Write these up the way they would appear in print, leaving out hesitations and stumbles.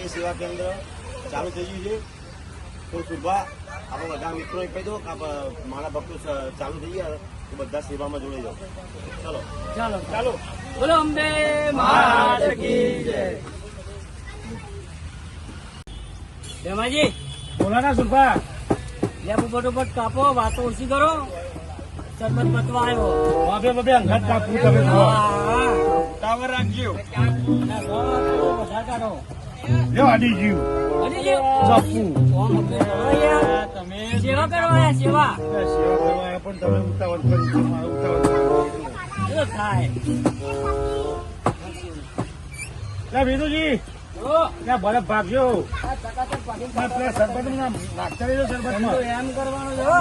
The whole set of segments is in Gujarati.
આરોગ્ય સેવા કેન્દ્ર ચાલુ થઈ ગયું છે. તો સુભા આપણે બધા મિત્રોને કહી દો કે મારા ભક્તો ચાલુ થઈ ગયા તો બધા સેવામાં જોડાઈ જાઓ. ચલો ચાલો ચાલો. બોલો અંબે માત કી જય. ભેમાજી બોલો ના સુરભા. લેબુ બટોબટ કાપો, વાતો ઓછી કરો. સરબત બતવા આવ્યો. બાબે બાબે અંગત કાપવું તમે તો. ટાવર રાખજો. વધારે કાઢો. લ્યો આડી જીવ હજી જે ચપ્પુ ઓમ અંબે બોલો યાર. તમે સેવા કરવા સેવા સેવા કરવા પણ તમે ઉતાવળ કરી છે. મારે ઉતાવળ શું થાય? લે વિદુજી ઓ ત્યાં બરફ ભાગજો. આ ચકાચક પાડી પેલા સરબત નાખતા રહેજો સરબત તો એમ કરવાનું છે હો.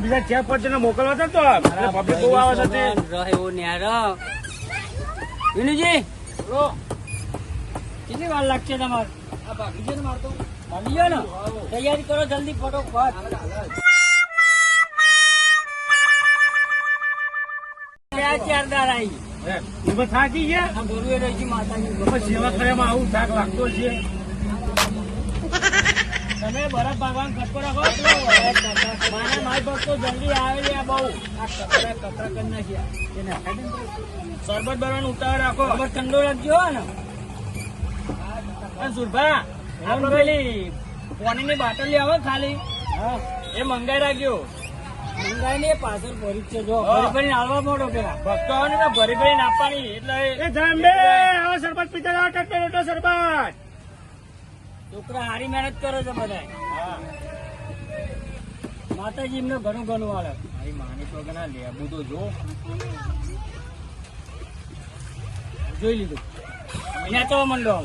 બીજા ચેક પર મોકલવા હતા તો પબ્લિક બહુ આવે છે. રહ્યો ન્યાર વિનુજી કેટલી વાર લાગશે તમારે? આ ભાગી ગયો ને મારતો ભાગી ગયો ને. તૈયારી કરો જલ્દી ફટોફટ. ચાર દાર આવી એમાં થાકી ગયા. આ બોલવે રહી છે માતાજી. પણ સેવા કરવામાં આવું થાક લાગતો છે. તમે બરફ ભગવાન ખટકો રાખો. મારા માય ભક્તો જલ્દી આવેલી આ બહુ આ કચરા કરી નાખ્યા. શરબત બરવાનું ઉતાવળ રાખો. શરબત ઠંડો રાખજો ને. સુરભા આપણે પેલી પાણીની બાટલી આવે ખાલી એ મંગાઈ રાખજો. મંગાઈ ને પાછળ ભરી છે. જો ભરી ભરીને હાલવા મોડો પેલા ભક્તો આવે ને ભરી ભરીને આપવાની. એટલે એ જાંબે આવો સરબત પીતા જાઓ. ટટ્ટો ટટ્ટો સરબત. છોકરા હારી મહેનત કરે છે બધા. માતાજી એમને ઘણું ઘણું વાળે. મારી માની તો કે ના લેબુ તો જો જોઈ લીધું. અહીંયા તો મંડો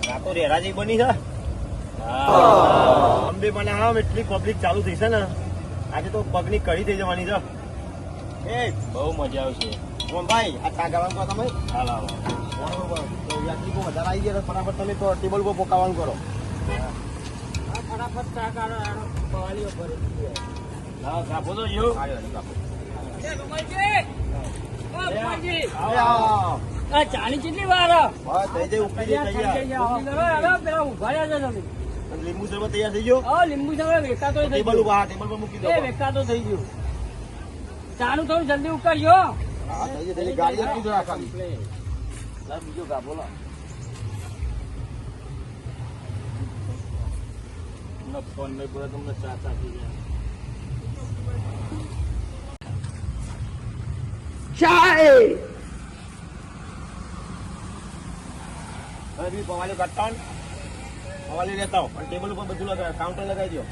રાતો રેરાજી બની છે. અંબે મને આમ એટલી પબ્લિક ચાલુ થઈ છે ને આજે તો પગની કડી થઈ જવાની છે. એ બહુ મજા આવશે. ભાઈ આ ચા ગાવાનું કરો તમે. હાલ આવો. યાત્રિકો વધારે આવી ગયા ફટાફટ તમે તો ટેબલ ઉપર પોકાવાનું કરો. ફટાફટ ચા કાઢો. પવાલીઓ ભરી હા કાપો તો જો. આ ચાની કેટલી વાર થઈ જાય ઉપડી જાય તૈયાર. પેલા ઉભા રહ્યા છો તમે. લીંબુ શરબત તૈયાર થઈ ગયો. લીંબુ સગળે વેકાતો થઈ ટેબલ ગયો. ઉપર હા ટેબલ પર મૂકી દો. એ વેકાતો થઈ ગયું. ચાનું થોડું જલ્દી ઉકાળજો. હા થઈ જાય થઈ ગાડી આપી દો ખાલી. બીજો કા બોલો. ફોન નહીં પડે તમને ચા ચાખી જાય. હવે પવાલી કાઢતા પવાલી લેતા હો પણ ટેબલ ઉપર બધું લગાવ કાઉન્ટર લગાવી દો.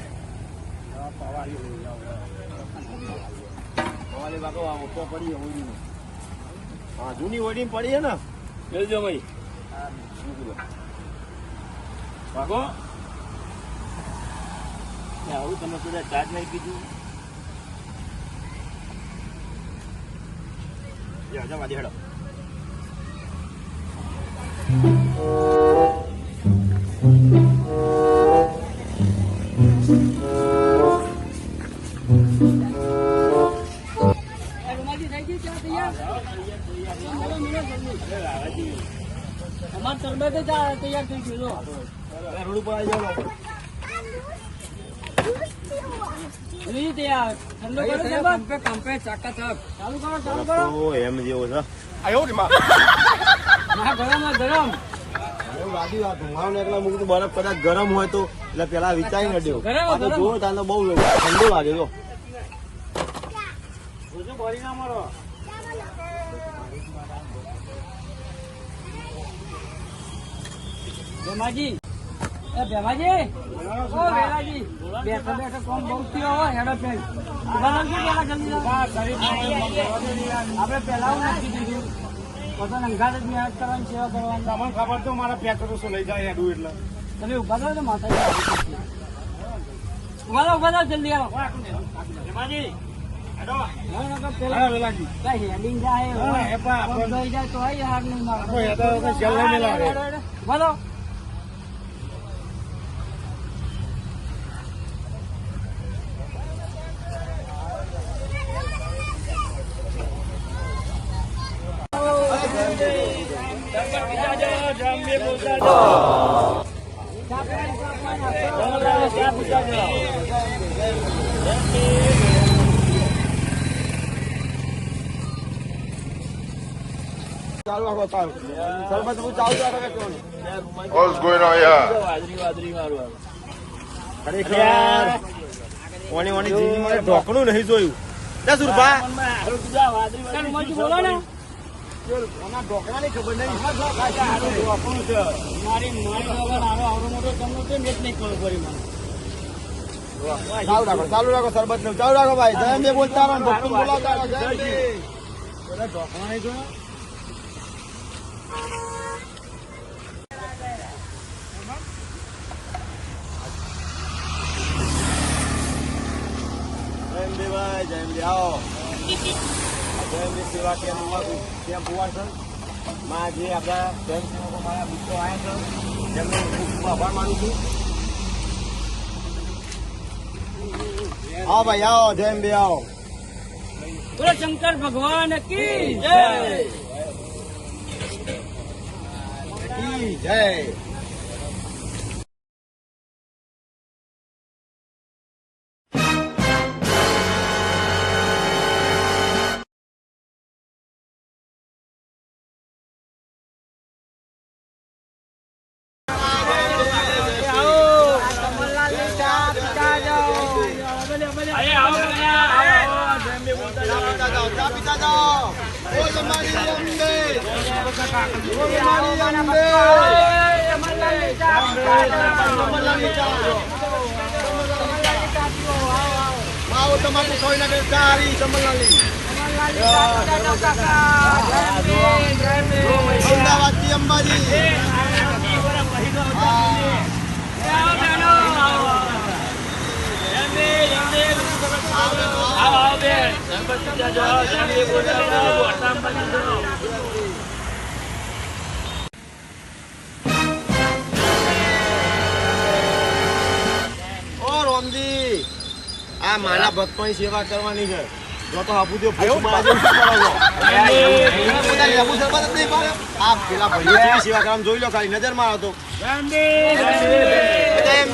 પવાલી બાકો ઓછો પડી ઓડી. હા જૂની ઓડી પડી છે ને લેજો ભાઈ. બાકો આવું તમે બધા ચાર્જ નહીં કીધું. જવા દે હેડો. અમાર સરબત તૈયાર થઈ ગયું. રોડ ઉપર આવી જાવ. તૈયાર ઠંડો કરો. કંપે ચાકા ચાલુ કરો ચાલુ કરો. એમ જેવો છે. ના ગરમ ગરમ. એવું લાગ્યું આ ધુમાડો એકલા મૂકતું બરફ કદાચ ગરમ હોય તો એટલે પેલા વિચારી ન દેવો. ગરમ, આ તો ગરમ. જુઓ તાર તો બહુ ઠંડો લાગે જો. ભરી ના મારો. ભેમાજી એ ભેમાજી ઓ વેલાજી બેઠો બેઠો કોમ બહુ થયો હોય હેડો પેલ પેલા જલ્દી આપણે પેલા નાખી દીધું તો અંગાત જ મહેનત કરવાની સેવા કરવાની. તમને ખબર તો મારા પેટ્રોલ તો શું લઈ જાય હેડું એટલે. તમે ઉભા થો તો માતાજી ઉભા થો જલ્દી આવો. હા વેલાજી. હેડિંગ જાય હા, એ પણ કોમ થઈ જાય તો હાર નહીં મારે. એ તો જેલ લઈને લાવે. ઉભા થો. ચાલુ રાખો ચાલુ સરબત હું ચાલુ રાખો કેવું What's going on here? ખરેખર ઓની જિંદગીમાં ઢોકણું નહીં જોયું 10 રૂપિયા બોલો ને ઓના ઢોકણાની ખબર નહીં મારી આવડો મોટો તમને કેમ જ નહીં ખબર પડી મને ચાલુ રાખો સરબત નું ચાલુ રાખો ભાઈ જય બે બોલતા રહો ઢોકણું બોલાવતા રહો જય બે બધા ઢોકણા નહીં જોયા જયંતિભાઈ જયંતિ આવો જયંતિ સેવા કેમ્પ હોવા છે માં જે આપણા સ્વયંસેવકો મારા મિત્રો આવ્યા છે તેમને ખૂબ ખૂબ આભાર માનું છું આવો ભાઈ આવો જયંતિ આવો બોલો શંકર ભગવાન કી જય જય તમાકુ ખોઈ નાખે સારી સમલાલી અમદાવાદ થી અંબાજી ઓ રોમજી આ મારા ભક્તોની સેવા કરવાની છે જો તો આપું દો આ પેલા ભાઈઓ સેવા કરવાનું જોઈ લો ખાલી નજર મારો તો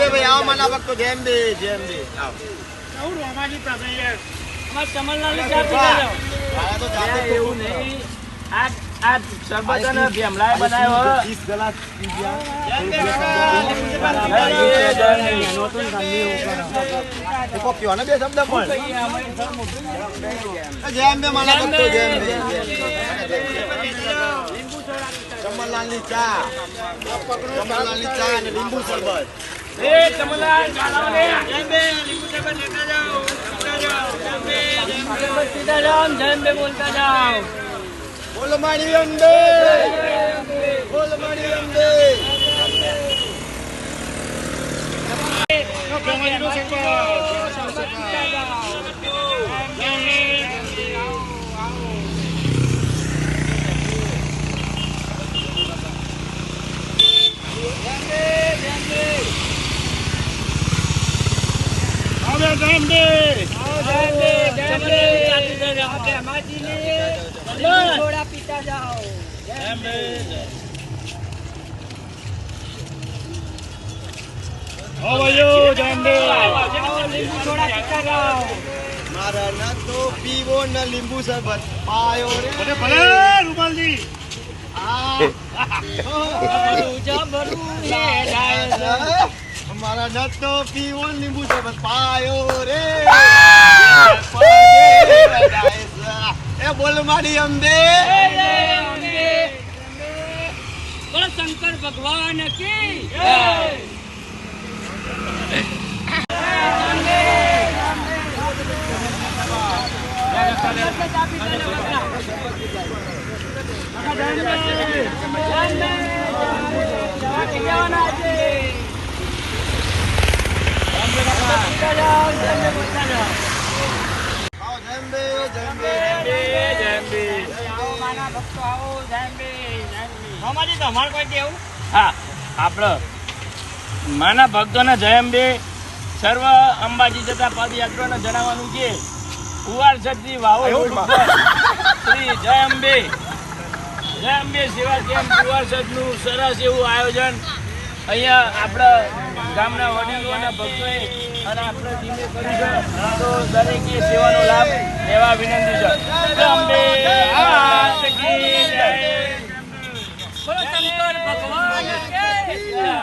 ભાઈ આવો મારા ભક્તો જેમ બે આવો કમલલાલની ચા પીતા જાઓ. મારા તો જાતે એવું નહીં. આ શરબત અને ભેમલાએ બનાવ્યો. 30 ગ્લાસ પી ગયા. તો પીવાનો બે શબ્દ પણ જેમ બે મારા ભક્તો જેમ બે કમલલાલની ચા અને લીંબુ શરબત એ કમલલાલ ચાલો ને. જેમ બે લીંબુ શરબત લેતા જાઓ. જેમ બે શરબત પીતા જાઓ. જેમ બે બોલતા જાઓ. બોલ મારી અંબે બોલ મારી અંબે થોડા પીતા જાઓ. લીંબુ થોડા પીતા જાઓ. મારા ના તો પીવો ન લીંબુ શરબત પાયો રે ભલે રૂમાલજી મારા ના તો પીવો ન લીંબુ શરબત પાયો રે એ બોલ મારી અંબે બોલો શંકર ભગવાન કી જય. તમારે કોઈ કેવું? હા, આપડે માના ભક્તોને જય અંબે સર્વ અંબાજી જતા પદયાત્રાને જણાવવાનું છે કુવાર સદી વાવો રોડ ઉપર શ્રી જય અંબે જય અંબે સેવા કેમ્પ યુવાસદનું સરસ એવું આયોજન અહીંયા આપણા ગામના વડીલો અને ભક્તોએ અને આપણે ટીમે કર્યું છે. તો દરેકે સેવાનો લાભ લેવા વિનંતી છે. જય અંબે માત કી જય. બોલો શંકર ભગવાન કી જય.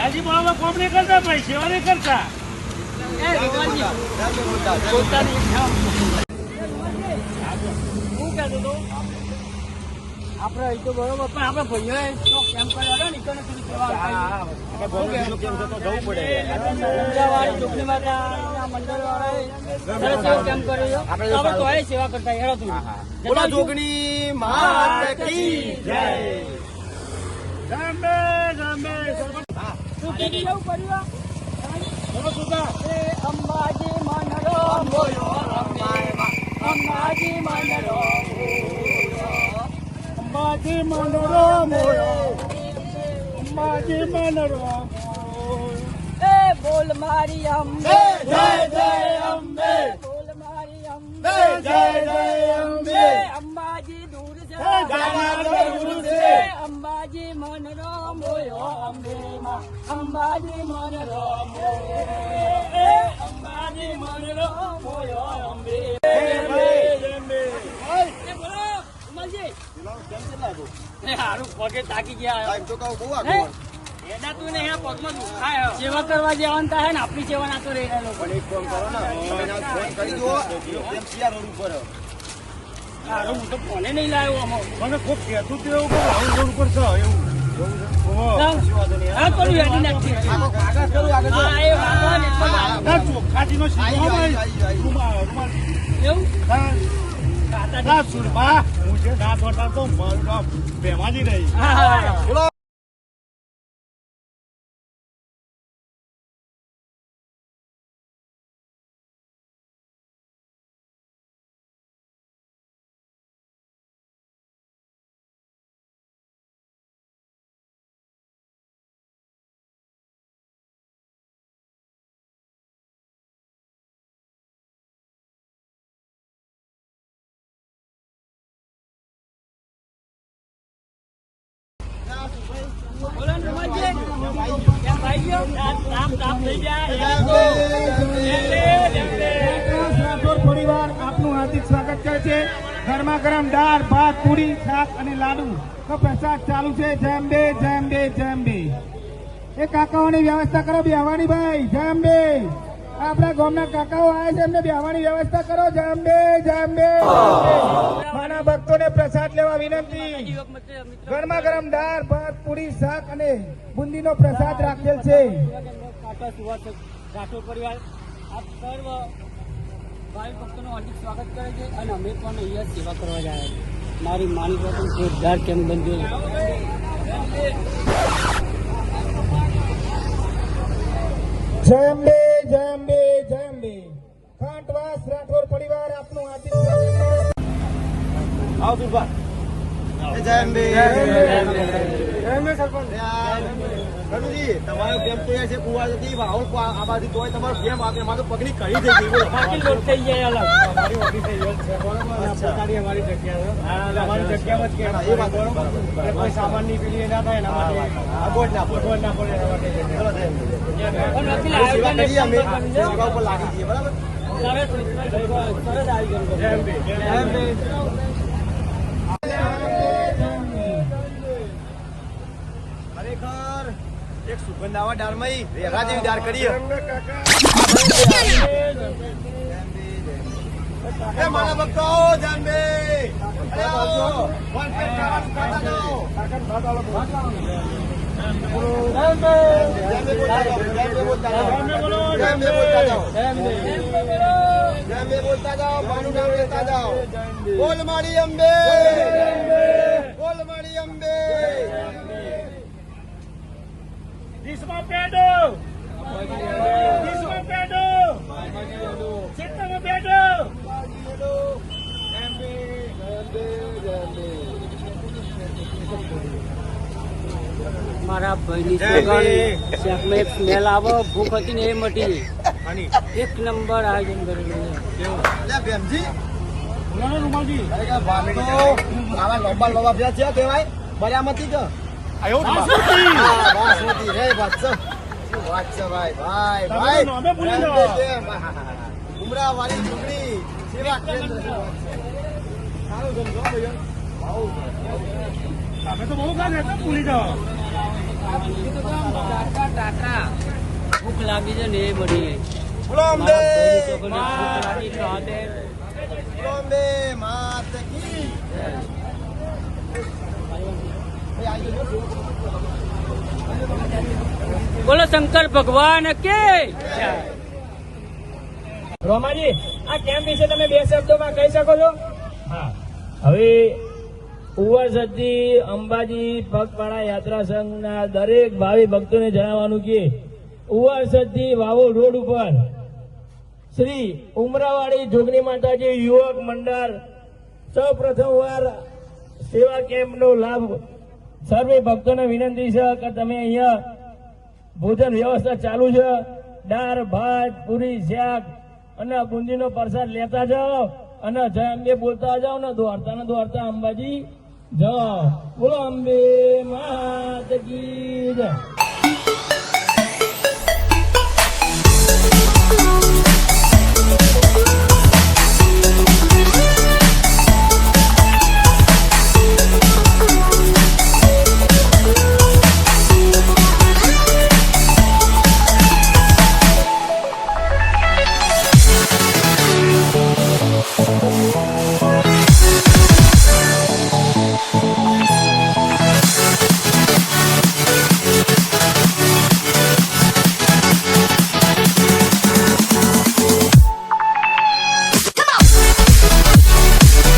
હજી બોલો કોમ નહીં કરતા ભાઈ, સેવા નહીં કરતા. આપડે એ તો બરોબર પણ આપડે ભાઈઓએ તો કેમ કર્યો હતો ને ઈકોને થોડી સેવા કરી. ચોકડી માતા મંડળ વાળાએ સરસ એવો કેમ્પ કર્યો. આપણે તોય સેવા કરતા હેરો તું. બોલો જોગણી માત કી જય. શું કીધું એવું કર્યું? અંબાજી મંડળો મોયો અંબાજી મંડળો અંબાજી મંડળો મોયો અંબાજી મંડળો એ બોલ મારી અંબે જય જય અંબે બોલ મારી અંબે જય જય અંબે અંબાજી દૂર છે અંબાજી મંડળો મોયો અંબે માં અંબાજી મંડળો અંબાજી મંડળો મોયો અંબે સેવા કરવા જવાનું થાય ને આપણી સેવા ના તો રહી પણ એક કામ કરો ને તમે ના ફોન કરી દો એમ સિયા રોડ ઉપર હું તો ફોને નહીં લાવ્યો મને ખૂબ કહેતું હતું એવું કે રાઉન્ડ રોડ ઉપર છે એવું હા કરું હેડી નાખી આગળ કરું આગળ હા એ વાંધો ને ચોખ્ખાટીનો સીધો એવું ના સુરભા હું છે ના છોટા તો મારું નામ ભેમાજી નહીં બોલો બોલો ને રમાજી કેમ ભાઈ ગયો તાપ થઈ જાય રાઠોડ પરિવાર આપનું હાર્દિક સ્વાગત કરે છે. ગરમા ગરમ દાળ ભાત પૂરી શાક અને લાડુ તો પ્રસાદ ચાલુ છે. જય અંબે જય અંબે જય અંબે. એ કાકાઓની વ્યવસ્થા કરો બેહવાની ભાઈ. જય અંબે. આપણા ગામના કાકાઓ આવ્યા છે એમને બેહવાની વ્યવસ્થા કરો. જય અંબે જય અંબે. માના ભક્તોને પ્રસાદ લેવા વિનંતી. ગરમા ગરમ દાળ ભાત પૂરી શાક અને બુંદીનો પ્રસાદ રાખેલ છે. રાઠોડ પરિવાર આપ સર્વ ભાઈ ભક્તોનું હાર્દિક સ્વાગત કરે છે અને અમે પણ અહીંયા સેવા કરવા જાય છે. મારી માની વાત જોરદાર કેમ બંધ્યો જય અંબે જય અંબે જય અંબે. ખાંટવાસ રાઠોડ પરિવાર આપનું હાર્દિક સ્વાગત કરે છે. આવો સુરભા જય અંબે રઘુજી તમારો કેમ તો છે કુવા જતી વાવ આબાદી તોય તમારો કેમ આપે મારો પગની કડી થઈ ગઈ બોલો બાકી લોટ થઈ જાય અલગ અમારી ઓફિસ થઈ ગઈ છે બરોબર. પોતાની અમારી જગ્યા છે. અમારી જગ્યામાં જ કેમ એ વાત બરોબર કોઈ સામાનની પેલી ના થાય એના માટે આ બોટ ના ગોઠવણ ના પડે એના માટે જગ્યા. ચલો જય અંબે. પણ નથી સેવા કરીએ અમે લાવ્યો સેવા ઉપર લાગી છીએ બરાબર સરસ આવી ગયો જય અંબે જય અંબે. ખરેખર એક સુગંધ આવા દાળમાં રેગા જેવી દાળ કરીએ એ મારા ભક્તો આવો જાનબે અરે આવો વન પેટ ખાવાનું ખાતા જાઓ જાનબે બોલતા જાઓ જાનબે બોલતા જાઓ જાનબે બોલતા જાઓ મારું નામ લેતા જાઓ બોલ મારી અંબે બોલ મારી અંબે ડીશમાં પેડો ડીશમાં પેડો સીતામાં પેડો. મારા શાકમાં એક સ્મેલ આવે, ભૂખ હતી ને એ મટી ગઈ. એક નંબર આયોજન કરેલું છે. આવા લોબા લોબા ભેળા છે કેવાય બરામતી જ બાસમતી રે વાત છે ભાઈ ભાઈ ઉમરા વાળી ડુંગળી સેવા કેન્દ્ર સારું સમજો ભાઈ તમે તો બહુ કાઢે ભૂલી જાઓ. ટાટા ભૂખ લાગી છે ને એ મટી ગઈ. બોલો અંબે મારા ભાઈ લોકોને ભૂખ લાગી તો હાથે બોલો અંબે માત કી બોલો શંકર ભગવાન કે. રોમાજી, આ કેમ્પ વિશે તમે 2 શબ્દોમાં કહી શકો છો? હા, હવે ઉવરસદથી અંબાજી પગપાળા યાત્રા સંઘના દરેક ભાવિ ભક્તોને જણાવવાનું કે ઉવરસદથી વાવો રોડ ઉપર શ્રી ઉમરાવાડી જોગણી માતાજી યુવક મંડળ સૌ પ્રથમ વાર સેવા કેમ્પનો લાભ સર્વે ભક્તોને વિનંતી છે કે તમે અહીંયા ભોજન વ્યવસ્થા ચાલુ છે. દાળ ભાત પૂરી શાક અને બુંદીનો પ્રસાદ લેતા જાઓ અને જય અંબે બોલતા જાઓ ને દોડતા અંબાજી જાઓ. બોલો અંબે માત કી જય.